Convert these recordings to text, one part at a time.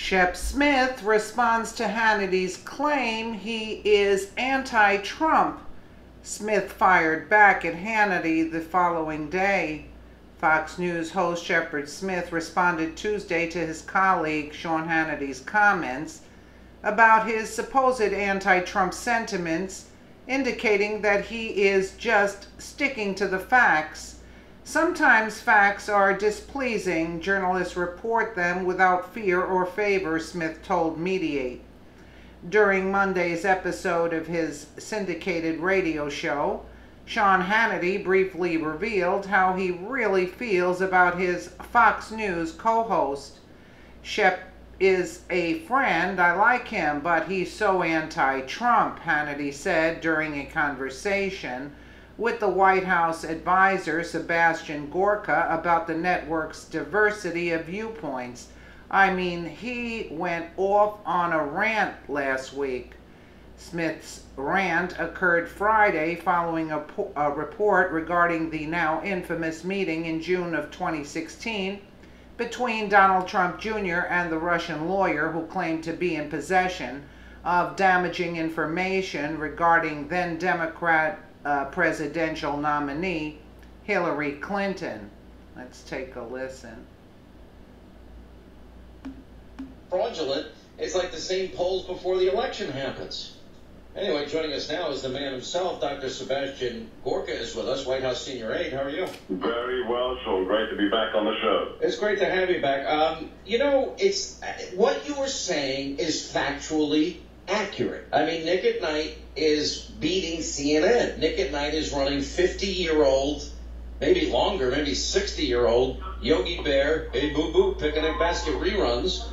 Shep Smith responds to Hannity's claim he is anti-Trump. Smith fired back at Hannity the following day. Fox News host Shepard Smith responded Tuesday to his colleague Sean Hannity's comments about his supposed anti-Trump sentiments, indicating that he is just sticking to the facts. Sometimes facts are displeasing. Journalists report them without fear or favor, Smith told Mediate. During Monday's episode of his syndicated radio show, Sean Hannity briefly revealed how he really feels about his Fox News co-host. Shep is a friend. I like him, but he's so anti-Trump, Hannity said during a conversation with the White House advisor Sebastian Gorka about the network's diversity of viewpoints. I mean, he went off on a rant last week. Smith's rant occurred Friday following a report regarding the now infamous meeting in June of 2016 between Donald Trump Jr. and the Russian lawyer who claimed to be in possession of damaging information regarding then Democrat presidential nominee Hillary Clinton. Let's take a listen. Fraudulent. It's like the same polls before the election happens. Anyway, joining us now is the man himself, Dr. Sebastian Gorka is with us, White House senior aide. How are you? Very well, Sean. Great to be back on the show. It's great to have you back. You know, it's what you were saying is factually accurate. I mean, Nick at Night is beating CNN. Nick at Night is running 50-year-old, maybe longer, maybe 60-year-old Yogi Bear, Hey Boo Boo, Picnic Basket reruns,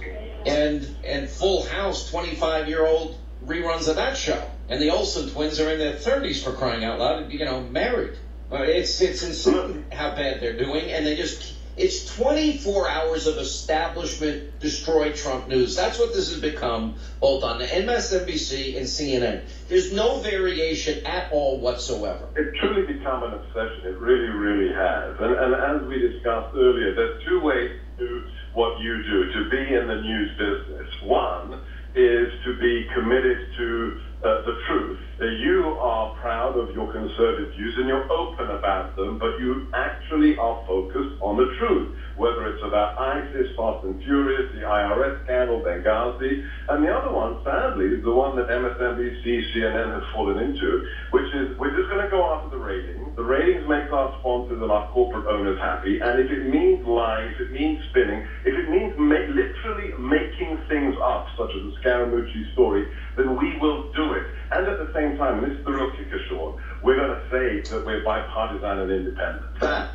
and Full House 25-year-old reruns of that show. And the Olsen twins are in their 30s, for crying out loud, you know, married. It's insane how bad they're doing, and it's 24 hours of establishment destroy Trump news. That's what this has become, both on the MSNBC and CNN. There's no variation at all whatsoever. It's truly become an obsession. It really, really has. And as we discussed earlier, there's two ways to do what you do, to be in the news business. One is to be committed to the truth. You are proud of your conservative views and you're open about them, but you actually are focused on the truth, whether it's about ISIS, Fast and Furious, the IRS scandal, Benghazi. And the other one, sadly, is the one that MSNBC, CNN has fallen into, which is we're just going to go after the ratings. The ratings make our sponsors and our corporate owners happy, and if it means lying, if it means spinning, if it means literally making things up, such as the Scaramucci story, then we will do it. And at the same time, and this is the real kicker, Sean, we're going to say that we're bipartisan and independent. That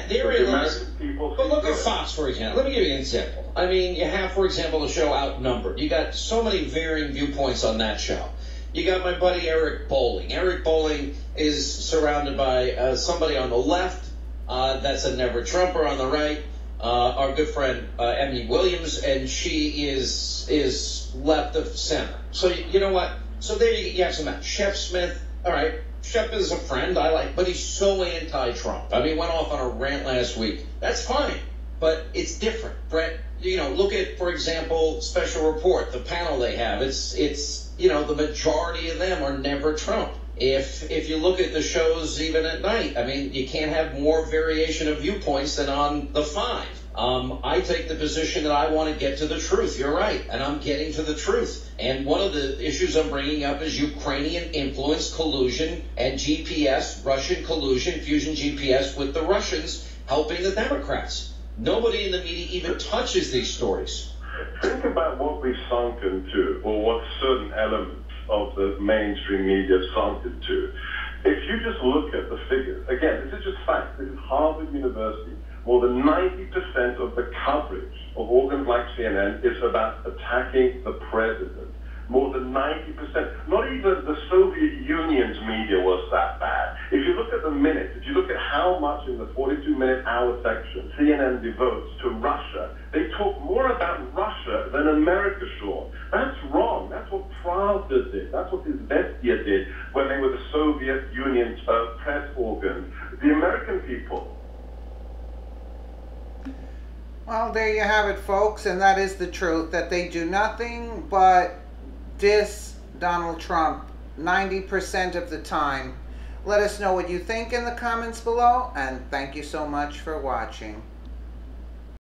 therein lies. But look at Fox, for example. Let me give you an example. I mean, you have, for example, the show Outnumbered. You got so many varying viewpoints on that show. You got my buddy Eric Bolling. Eric Bolling is surrounded by somebody on the left that's a never Trumper, on the right, our good friend Emmy Williams, and she is left of center. So you know what? So there you have some that. Shep Smith, all right, Shep is a friend I like, but he's so anti-Trump. I mean, he went off on a rant last week. That's fine, but it's different. Brett, you know, look at, for example, Special Report, the panel they have. It's you know, the majority of them are never Trump. If you look at the shows even at night, I mean, you can't have more variation of viewpoints than on the 5. I take the position that I want to get to the truth. You're right, and I'm getting to the truth. And one of the issues I'm bringing up is Ukrainian influence, collusion, and GPS, Russian collusion, fusion GPS with the Russians helping the Democrats. Nobody in the media even touches these stories. Think about what we've sunk into, or what certain elements of the mainstream media have sunk into. If you just look at the figures, again, this is just fact. This is Harvard University. More than 90% of the coverage of organs like CNN is about attacking the president. More than 90%. Not even the Soviet Union's media was that bad. If you look at the minutes, if you look at how much in the 42-minute hour section CNN devotes to Russia, they talk more about Russia than America, Sean. That's wrong. That's what Pravda did. That's what Izvestia did when they were the Soviet Union's press organ. The American people. Well, there you have it, folks. folks, and that is the truth, that they do nothing but diss Donald Trump 90% of the time. Let us know what you think in the comments below, and thank you so much for watching.